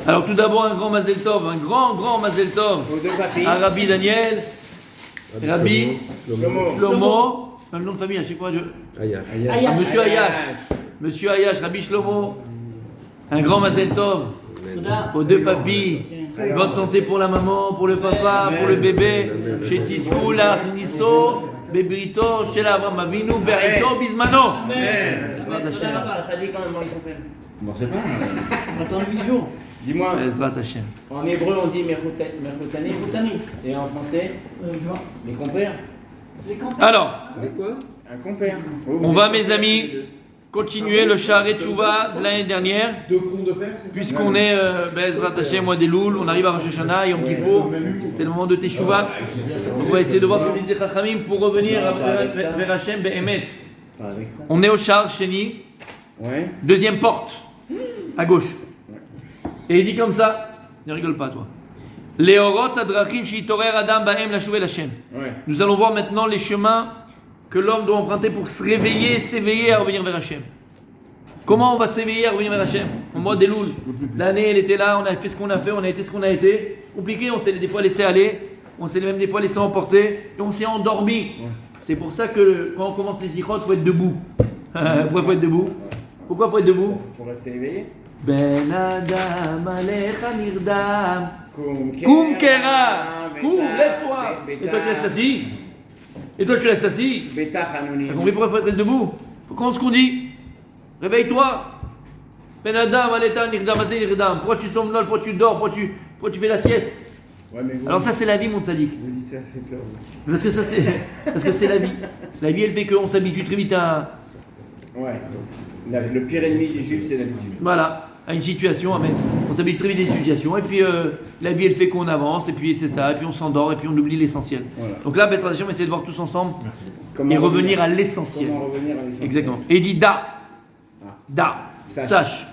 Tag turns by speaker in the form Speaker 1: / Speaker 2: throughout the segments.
Speaker 1: Alors tout d'abord un grand Mazel Tov, un grand Mazel Tov à Rabbi Daniel, Rabbi Shlomo, le nom de famille, je sais quoi, Monsieur Ayash, Rabbi Shlomo, un grand Mazel Tov aux deux papis, bonne santé pour la maman, pour le papa, pour le bébé, chez Tiskou, la Nisso, Bébrito, chez l'Avram Avinu, Berito, Bismano.
Speaker 2: Amen. On n'a pas dit quand même comment ils sont faits.
Speaker 3: Bon, c'est pas.
Speaker 2: On attend le vision. Dis-moi, en hébreu on dit Merchotani, et en français, les compères.
Speaker 1: Alors,
Speaker 2: Un compère.
Speaker 1: on va mes amis continuer le Sha'arei Teshuvah de l'année dernière.
Speaker 3: Deux comptes de père, c'est ça?
Speaker 1: Puisqu'on est Be'ezrat Hashem, mois des Loul, on arrive à Rosh Hashanah, Yom Kippour, c'est le moment de Teshuvah. On va essayer de voir ce qu'on dit des Chachamim pour revenir vers Hashem Be'emet. On est au Sha'ar Sheni, deuxième porte, à gauche. Et il dit comme ça, ne rigole pas toi. Leorot adrachim shitorer adam ba'em lashuv Hashem. Nous allons voir maintenant les chemins que l'homme doit emprunter pour se réveiller, s'éveiller à revenir vers Hashem. Comment on va s'éveiller à revenir vers Hashem? Au mois des Loul. L'année elle était là, on a fait ce qu'on a fait, on a été ce qu'on a été. Compliqué, on s'est des fois laissé aller, on s'est même des fois laissé emporter, et on s'est endormi. C'est pour ça que quand on commence les sikhot, il faut être debout. Pourquoi il faut être debout? Pourquoi il faut être debout?
Speaker 2: Pour rester éveillé.
Speaker 1: Ben Adam Alecha Nirdam. Koum Kera. Koum, lève-toi. Et toi tu restes assis. Et toi tu restes assis. T'as compris pourquoi il faut être debout? Faut comprendre ce qu'on dit. Réveille-toi. Ben Adam Alecha Nirdam Azé Nirdam. Pourquoi tu somnoles? Pourquoi tu dors? Pourquoi tu fais la sieste? Alors ça c'est la vie mon tzaddik.
Speaker 3: Vous dites ça, c'est peur.
Speaker 1: Parce que c'est la vie. La vie elle fait qu'on s'habitue très vite à...
Speaker 2: Le pire ennemi du juif, c'est l'habitude.
Speaker 1: Voilà, à une situation, on s'habitue très vite à une situation, et puis la vie elle fait qu'on avance, et puis c'est ça, et puis on s'endort, et puis on oublie l'essentiel. Voilà. Donc là, Beth Hashem, on va essayer de voir tous ensemble et revenir à l'essentiel.
Speaker 2: Comment revenir à l'essentiel?
Speaker 1: Exactement. Et il dit sache.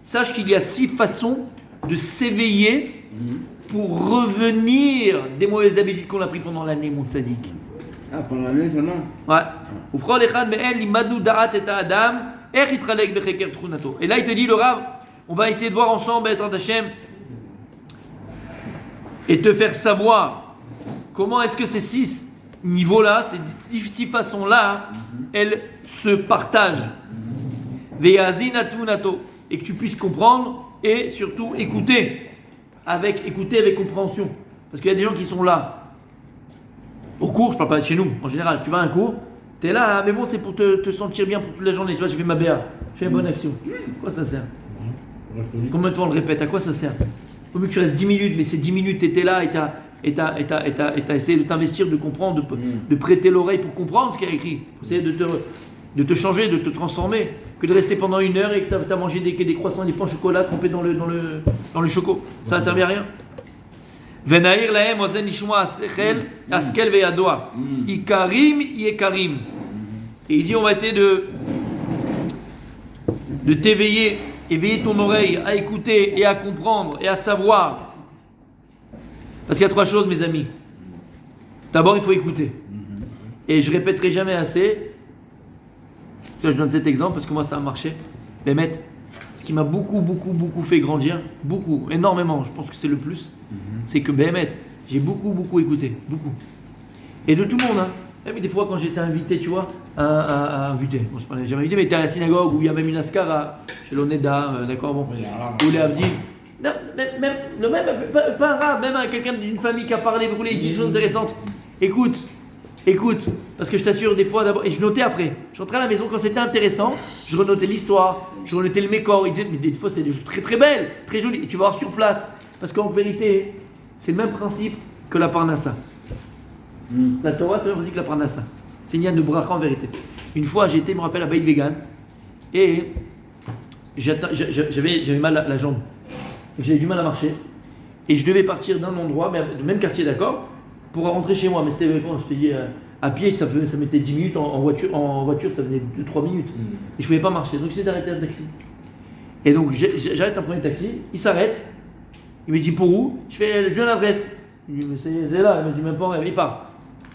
Speaker 1: Sache qu'il y a 6 façons de s'éveiller pour revenir des mauvaises habitudes qu'on a prises pendant l'année, mon tzaddik.
Speaker 3: Ah, pendant l'année seulement?
Speaker 1: Ouais. Et là, il te dit, le Rav, on va essayer de voir ensemble, Be'ezrat Hashem, et te faire savoir comment est-ce que ces 6 niveaux-là, ces 6 façons-là, elles se partagent. Et que tu puisses comprendre et surtout écouter avec compréhension. Parce qu'il y a des gens qui sont là. Au cours, je parle pas de chez nous, en général, tu vas à un cours, tu es là, mais bon, c'est pour te sentir bien pour toute la journée. Tu vois, j'ai fait ma BA, j'ai fait une bonne action. À quoi ça sert? Combien de fois on le répète? À quoi ça sert? Il faut mieux que tu restes 10 minutes, mais ces 10 minutes, tu étais là et tu as essayé de t'investir, de comprendre, de prêter l'oreille pour comprendre ce qu'il y a écrit, pour essayer de te changer, de te transformer, que de rester pendant 1 heure et que tu as mangé des croissants et des pains au chocolat trempés dans le choco. Ça ne servait à rien. Venaïr lahem ozen nishma askel veyadoa. Ikarim yekarim. Et il dit on va essayer de t'éveiller, éveiller ton oreille à écouter et à comprendre et à savoir. Parce qu'il y a 3 choses mes amis. D'abord il faut écouter. Et je répéterai jamais assez. Là je donne cet exemple parce que moi ça a marché. Bémet, ce qui m'a beaucoup fait grandir, énormément, je pense que c'est le plus, c'est que Bémet, j'ai beaucoup écouté, beaucoup. Et de tout le monde, hein. Même des fois quand j'étais invité, tu vois, invité, bon, je ne jamais invité, mais j'étais à la synagogue où il y avait une askar chez l'Oneda, d'accord, bon, où les Abdi, non, même pas un rab, même quelqu'un d'une famille qui a parlé, il dit des choses intéressantes. Écoute, parce que je t'assure des fois d'abord, et je notais après, je rentrais à la maison quand c'était intéressant, je renotais l'histoire, je renotais le mécor, il disait, mais des fois c'est des choses très belles, très jolies, et tu vas voir sur place, parce qu'en vérité, c'est le même principe que la parnassa. La Torah c'est le même principe que la parnassa, c'est une de bracha en vérité. Une fois j'étais, je me rappelle, à Beit Vegan, et j'avais mal à la jambe, donc j'avais du mal à marcher, et je devais partir d'un endroit, du même quartier d'accord, pour rentrer chez moi, mais c'était à pied, ça mettait 10 minutes, en voiture ça venait 2-3 minutes. Et je ne pouvais pas marcher, donc j'essayais d'arrêter un taxi. Et donc j'arrête un premier taxi, il s'arrête, il me dit pour où? Je viens à l'adresse. Je lui dis mais c'est là, il me dit même pas, il part.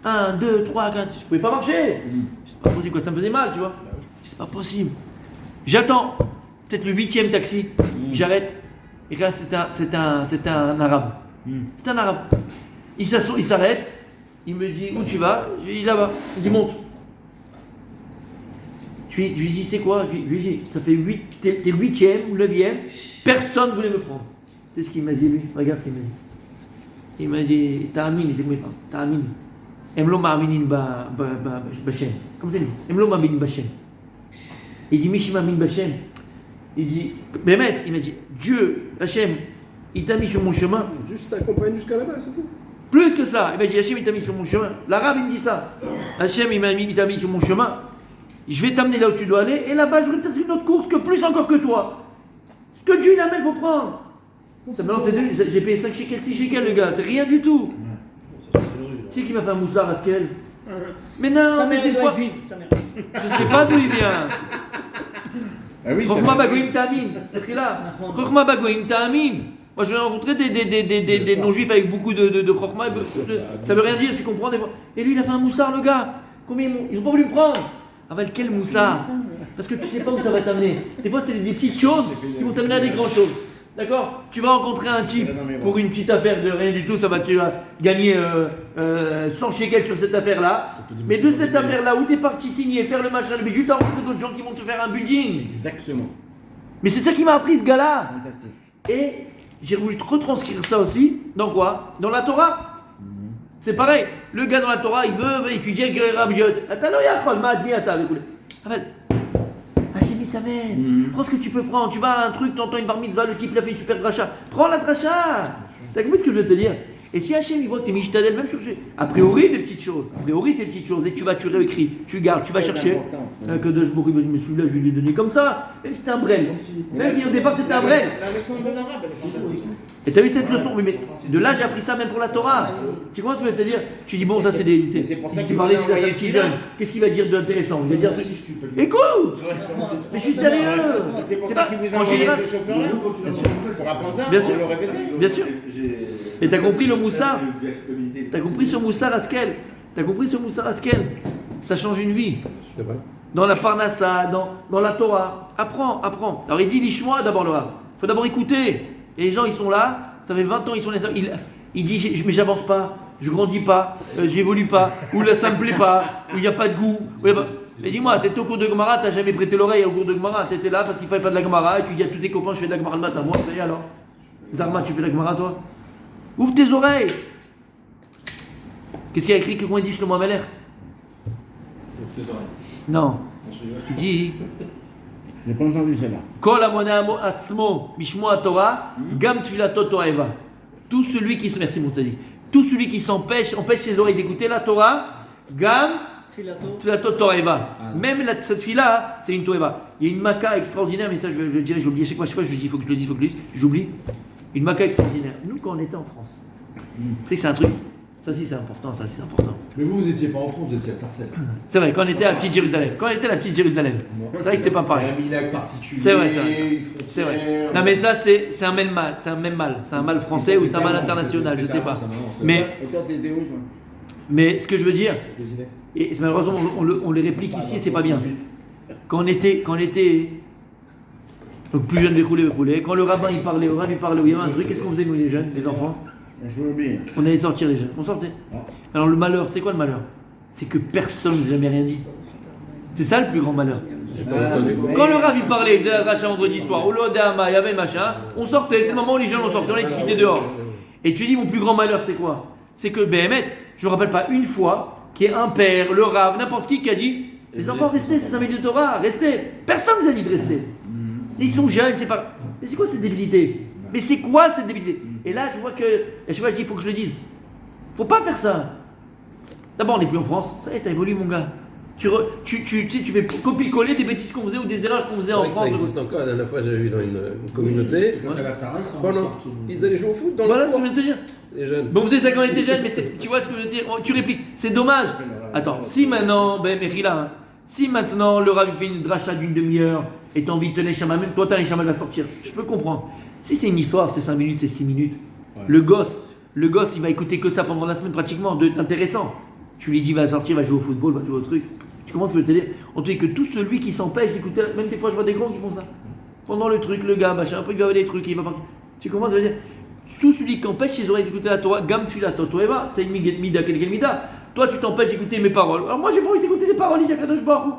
Speaker 1: 1, 2, 3, 4, je ne pouvais pas marcher. C'est pas possible, quoi, ça me faisait mal, tu vois. C'est pas possible. J'attends peut-être le 8e taxi, j'arrête. Et là, c'est un arabe. C'est un arabe. Il s'arrête, il me dit où tu vas? Je lui dis là-bas. Il dit monte. Je lui dis c'est quoi? Je lui dis ça fait 8, t'es le 8e ou le 9e, personne ne voulait me prendre. C'est ce qu'il m'a dit lui. Regarde ce qu'il m'a dit. Il m'a dit Ta'amin, il s'est pas. Ta'amin. Emlo ma'aminin b'Hashem. Comme ça il dit. Emlo ma'aminin b'Hashem. Il dit Mishi ma'amin b'Hashem. Il dit Bémet, il m'a dit Dieu, Hachem, il t'a mis sur mon chemin.
Speaker 4: Juste t'accompagne jusqu'à là-bas, c'est tout.
Speaker 1: Plus que ça, il m'a dit Hachem, il t'a mis sur mon chemin. L'arabe, il me dit ça. Hachem, il t'a mis sur mon chemin. Je vais t'amener là où tu dois aller, et là-bas, j'aurai peut-être une autre course que plus encore que toi. Ce que Dieu il amène, il faut prendre. Ça, maintenant, j'ai payé 5 shekels, 6 shekels, le gars, c'est rien du tout. C'est qui m'a fait un moussard à Skel? Mais non, mais des fois, je sais pas d'où il vient. Chokhma bagoïm ta'amin. C'est là. Chokhma bagoïm ta'amin. Moi, je vais rencontrer des non-juifs avec beaucoup de chokhma. Ça veut rien dire, tu comprends des fois. Et lui, il a fait un moussard, le gars. Combien ils ont pas voulu me prendre? Ah ben, quel moussard? Parce que tu sais pas où ça va t'amener. Des fois, c'est des petites choses qui vont t'amener à des grandes choses. D'accord? Tu vas rencontrer un type pour une petite affaire de rien du tout, tu vas gagner 100 shekels sur cette affaire-là. Mais de cette affaire-là, où tu es parti signer, faire le machin, le budget, tu as rencontré d'autres gens qui vont te faire un building.
Speaker 2: Exactement.
Speaker 1: Mais c'est ça qui m'a appris ce gars-là.
Speaker 2: Fantastique.
Speaker 1: Et j'ai voulu retranscrire ça aussi. Dans quoi? Dans la Torah. C'est pareil. Le gars dans la Torah, il veut étudier avec le Rabbi Yosef. Hachem il t'amène. Prends ce que tu peux prendre. Tu vas à un truc, t'entends une bar mitzvah, le type il a fait une super dracha. Prends la dracha. T'as compris ce que je veux te dire? Et si Hachem il voit que t'es mishtadel, même sur a priori des petites choses. A priori c'est des petites choses. Et tu vas, tu réécris, tu gardes, tu vas chercher. Que de je me suis là, je lui ai donné comme ça. Même si c'était un brel. Même si au départ c'était un brel.
Speaker 2: La leçon de Ben Arabe, elle est fantastique.
Speaker 1: Et t'as vu cette leçon? Oui, mais de là j'ai appris ça même pour la Torah. Tu comprends ce que je veux te dire? Tu dis bon, ça c'est des. C'est parler de la petit jeune. Qu'est-ce qu'il va dire d'intéressant? Il va dire. Écoute! Mais je suis sérieux!
Speaker 2: C'est pour ça qu'il vous a envoyé ce chauffeur-là. Pour apprendre ça,
Speaker 1: Bien sûr.
Speaker 2: pour le répéter.
Speaker 1: Bien sûr. Et t'as compris le moussard? T'as compris ce moussard Askel? T'as compris ce moussard Askel? Ça change une vie. Dans la Parnassa, dans la Torah. Apprends. Alors il dit Lishmoa d'abord le Rav. Il faut d'abord écouter. Et les gens ils sont là, ça fait 20 ans, ils sont là. Il dit mais j'avance pas, je grandis pas, j'évolue pas, ou là ça me plaît pas, ou il n'y a pas de goût. Mais dis-moi, t'étais au cours de Gemara, t'as jamais prêté l'oreille au cours de Gemara, t'étais là parce qu'il fallait pas de la Gemara, et tu dis à tous tes copains je fais de la Gemara le matin, moi, ça y est alors. Zarma, tu fais de la Gemara toi? Ouvre tes oreilles. Qu'est-ce qu'il y a écrit que quand il dit Shlomo Ameler?
Speaker 3: Ouvre tes oreilles.
Speaker 1: Non. Tu dis.
Speaker 2: J'ai pas entendu celle-là.
Speaker 1: Kol amonamo atzmo mishmoa Torah, gam tfilato toeva. Tout celui qui se merci mon tzaddik. Tout celui qui empêche ses oreilles d'écouter la Torah, gam tfilato toeva. Même cette fille-là, c'est une toeva. Il y a une maca extraordinaire, mais ça je le dirai, j'ai oublié. Chaque fois je dis, il faut que je le dise, j'oublie. Une maca extraordinaire. Nous quand on était en France, tu sais que c'est un truc. Ça si c'est important, ça c'est important.
Speaker 3: Mais vous étiez pas en France, vous étiez à Sarcelles.
Speaker 1: C'est vrai, quand on était à la petite Jérusalem. C'est vrai que c'est pas pareil.
Speaker 3: Il y a un milag particulier.
Speaker 1: C'est vrai. Non mais ça c'est un même mal. C'est un mal français ou c'est un mal international, je sais pas. Mais
Speaker 2: Et toi, t'étais où, toi?
Speaker 1: mais ce que je veux dire, et malheureusement on les réplique ici et c'est pas bien. Quand on était donc plus jeune découlé. Quand le rabbin il parlait, il y avait un truc, qu'est-ce qu'on faisait nous les jeunes, les enfants?
Speaker 2: Je veux oublier.
Speaker 1: On allait sortir les jeunes. On sortait. Alors le malheur, c'est quoi le malheur? C'est que personne ne nous a jamais rien dit. C'est ça le plus grand malheur. Quand le Rav il parlait, il faisait la dracha vendredi soir, au Lodama, il y avait machin, on sortait, c'est le moment où les jeunes on sortait, on allait discuter dehors. Et tu dis mon plus grand malheur c'est quoi? C'est que Béhémet, je ne me rappelle pas une fois qu'il y ait un père, le Rav, n'importe qui a dit les enfants restez, c'est 5 minutes de Torah, restez. Personne ne nous a dit de rester. Ils sont jeunes, c'est pas. Mais c'est quoi cette débilité? Mais c'est quoi cette débilité? Et là, je vois que. Je dis, il faut que je le dise. Faut pas faire ça. D'abord, on n'est plus en France. Ça y est, t'as évolué, mon gars. Tu fais copier-coller des bêtises qu'on faisait ou des erreurs qu'on faisait en France.
Speaker 4: Ça existe encore. La dernière fois, j'avais vu dans une communauté. Ils allaient jouer au foot dans le
Speaker 1: Voilà ce que je veux te dire.
Speaker 4: Les jeunes.
Speaker 1: Bon, vous faisait ça quand on était jeunes, mais tu vois ce que je veux dire. Tu répliques. C'est dommage. Attends, si maintenant, si maintenant le Rav fait une dracha d'une demi-heure et t'as envie de te laisser même toi t'as les chamal va sortir. Je peux comprendre. Si c'est une histoire, c'est 5 minutes, c'est 6 minutes. Ouais, le gosse, il va écouter que ça pendant la semaine pratiquement, intéressant. Tu lui dis va sortir, va jouer au football, va jouer au truc. Tu commences à te dire, on te dit que tout celui qui s'empêche d'écouter, même des fois je vois des grands qui font ça. Pendant le truc, le gars, machin, après il va avoir des trucs, il va partir. Tu commences à dire, tout celui qui empêche ses oreilles d'écouter la Torah, gam tu la Torah, c'est une mida, quelle mida. Toi tu t'empêches d'écouter mes paroles. Alors moi j'ai pas envie d'écouter les paroles, il dit Kadosh Baruch.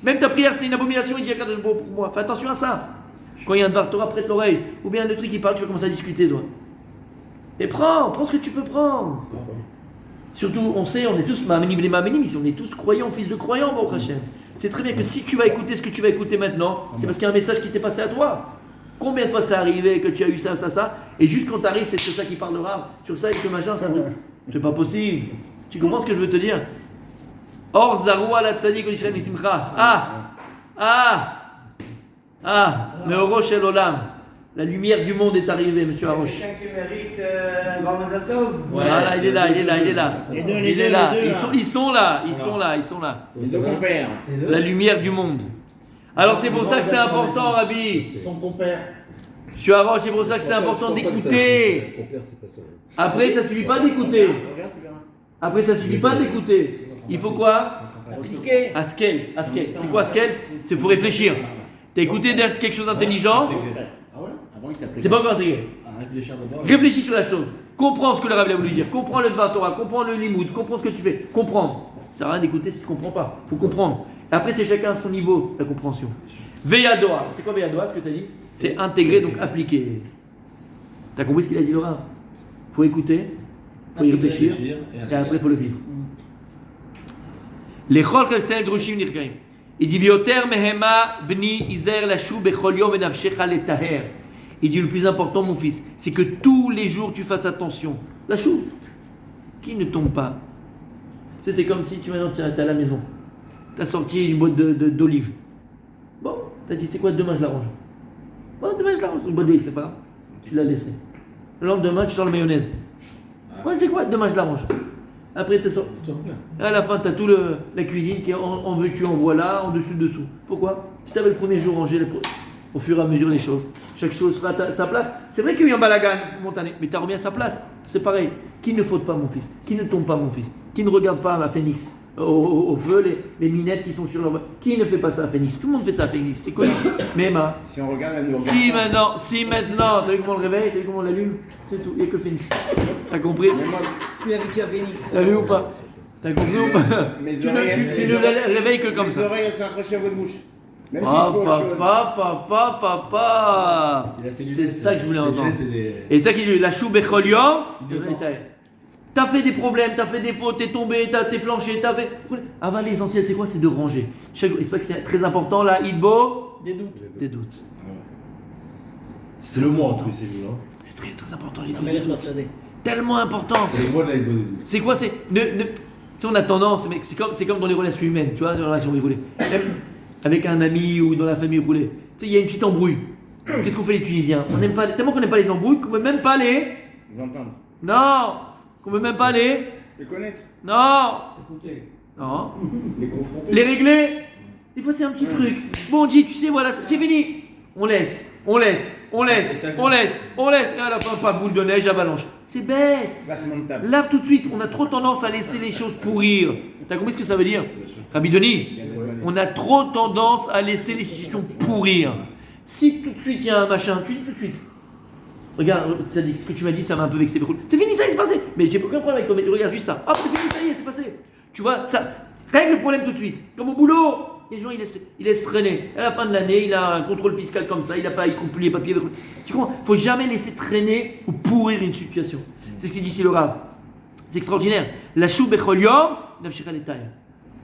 Speaker 1: Même ta prière c'est une abomination, il dit Kadosh Baruch pour moi. Fais attention à ça. Quand il y a un Dvar Torah près de l'oreille, ou bien le truc qui parle, tu vas commencer à discuter toi. Et prends ce que tu peux prendre. Surtout, on sait, on est tous ma'amenim les ma'amenim, on est tous croyants, fils de croyants, Baruch Hashem. C'est très bien que si tu vas écouter ce que tu vas écouter maintenant, c'est parce qu'il y a un message qui t'est passé à toi. Combien de fois ça arrivé que tu as eu ça, et juste quand tu arrives, c'est sur ça qui parlera, sur ça et que machin, ça c'est pas possible. Tu comprends ce que je veux te dire? Or zaroua la tzadik l'israël misimcha. Meoro shel olam. La lumière du monde est arrivée, monsieur Harosh.
Speaker 2: Quelqu'un qui mérite un grand Mazal Tov.
Speaker 1: Voilà, il est là. Ils sont là.
Speaker 2: Les deux compères.
Speaker 1: La lumière du monde. Alors c'est pour ça que c'est important, Rabbi.
Speaker 3: Son compère.
Speaker 1: Monsieur Harosh, c'est pour ça que c'est important d'écouter. Après, ça suffit pas d'écouter. Il faut quoi? Askel. C'est quoi Askel? C'est faut réfléchir. T'as écouté quelque chose d'intelligent?
Speaker 3: Ah ouais?
Speaker 2: Avant, il s'appelait.
Speaker 1: C'est pas encore intégré.
Speaker 3: Réfléchir d'abord.
Speaker 1: Réfléchis sur la chose. Comprends ce que le Rabbi a voulu dire. Comprends le Dvar Torah. Comprends le Limoud. Comprends ce que tu fais. Comprendre. Ça sert à rien d'écouter si tu comprends pas. Faut comprendre. Et après, c'est chacun à son niveau, la compréhension. Veyadoa. C'est quoi Veyadoa, ce que tu as dit? C'est intégrer, donc appliquer. T'as compris ce qu'il a dit, Laura? Faut écouter, faut y réfléchir, et après, faut le vivre. Les chol kelsel drushim nirkaim. Il dit Vioter mehema bni izer lashu bechol yom benavshecha letaher. Il dit le plus important, mon fils, c'est que tous les jours tu fasses attention. Lashu, qui ne tombe pas. Tu sais, c'est comme si tu es à la maison. Tu as sorti une boîte d'olives. Bon, tu as dit, c'est quoi, demain je l'arrange. Bon, demain je l'arrange. Une boîte d'olives, c'est pas grave. Tu l'as laissé. Le lendemain, tu sors la mayonnaise. Bon, c'est quoi, demain je l'arrange. Après, tu as sorti. À la fin, tu as tout la cuisine qui est en veux-tu, en voilà, en dessous. Pourquoi? Si tu avais le premier jour rangé au fur et à mesure des choses, chaque chose sera à sa place. C'est vrai qu'il y a eu un balagan montané, mais tu as remis à sa place. C'est pareil. Qui ne faute pas, mon fils? Qui ne tombe pas, mon fils? Qui ne regarde pas la phénix au feu, les minettes qui sont sur leur voie? Qui ne fait pas ça à Phoenix? Tout le monde fait ça à Phoenix, c'est connu. Mais Emma,
Speaker 2: Si on regarde, elle nous regarde.
Speaker 1: si maintenant, t'as vu comment on le réveille, t'as vu comment on l'allume? C'est tout, il n'y a que Phoenix. T'as compris?
Speaker 5: Celui avec qui a Phoenix.
Speaker 1: T'as vu ou pas? T'as compris ou pas?
Speaker 2: Mes
Speaker 1: Tu
Speaker 2: oreilles,
Speaker 1: ne réveilles que comme
Speaker 2: mes
Speaker 1: ça.
Speaker 2: oreilles, elles sont accrochées à votre bouche. Même si je peux autre chose.
Speaker 1: Papa. C'est ça que je voulais entendre. Et c'est ça qu'il dit, la chou becholium. T'as fait des problèmes, t'as fait des fautes, t'es tombé, t'es flanché, t'as fait. Avant l'essentiel, c'est quoi? C'est de ranger. C'est pas que c'est très important là, Idbo. Des doutes.
Speaker 3: C'est le mois en plus, c'est lui, hein.
Speaker 1: C'est très très important les doutes. Tellement important.
Speaker 3: C'est le mois de la bonne.
Speaker 1: C'est quoi? Tu sais, on a tendance, mais c'est comme dans les relations humaines, tu vois, dans les relations roulées. Même avec un ami ou dans la famille roulée. Tu sais, il y a une petite embrouille. Qu'est-ce qu'on fait les Tunisiens? On n'aime pas, tellement qu'on n'aime pas les embrouilles qu'on ne veut même pas les.
Speaker 2: Vous entendre.
Speaker 1: Non! Qu'on ne veut même pas les.
Speaker 2: Les connaître.
Speaker 1: Non!
Speaker 3: Écoutez.
Speaker 1: Non!
Speaker 3: Les confronter.
Speaker 1: Les régler! Des fois, c'est un petit truc. Bon, on dit, tu sais, voilà, c'est fini. On laisse. Et à la fin, pas boule de neige, avalanche. C'est bête!
Speaker 2: Placement de table.
Speaker 1: Là, tout de suite, on a trop tendance à laisser les choses pourrir. T'as compris ce que ça veut dire? Rabbi Denis, on a trop tendance à laisser les situations pourrir. Si tout de suite il y a un machin, tu dis tout de suite. Regarde, ça dit, ce que tu m'as dit, ça m'a un peu vexé. C'est fini, ça y est, c'est passé. Mais j'ai aucun problème avec toi, mais regarde juste ça. Hop, c'est fini, ça y est, c'est passé. Tu vois, ça règle le problème tout de suite. Comme au boulot, les gens, ils laissent traîner. À la fin de l'année, il a un contrôle fiscal comme ça, il n'a pas accompli les papiers. Tu comprends? Il ne faut jamais laisser traîner ou pourrir une situation. C'est ce qu'il dit ici le Rav. C'est extraordinaire. La chou becholium, nafshira letaya.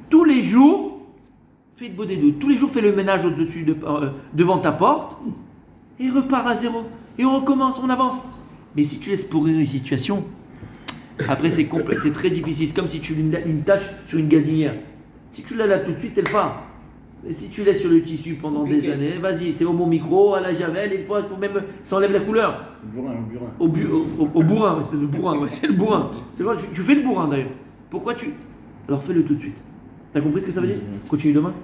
Speaker 1: Tous les jours, fais de beau des doutes. Tous les jours, fais le ménage au-dessus, devant ta porte, et repars à zéro. Et on recommence, on avance. Mais si tu laisses pourrir une situation, après c'est complexe, c'est très difficile. C'est comme si tu une tâche sur une gazinière. Si tu la laves tout de suite, elle part. Et si tu laisses sur le tissu pendant des années, vas-y, c'est au bon micro, à la javel, et des fois, il faut même, ça enlève la couleur. Au bourrin, espèce de bourrin, ouais, c'est le bourrin. C'est quoi, tu fais le bourrin d'ailleurs. Pourquoi tu. Alors fais-le tout de suite. T'as compris ce que ça veut dire? Continue demain.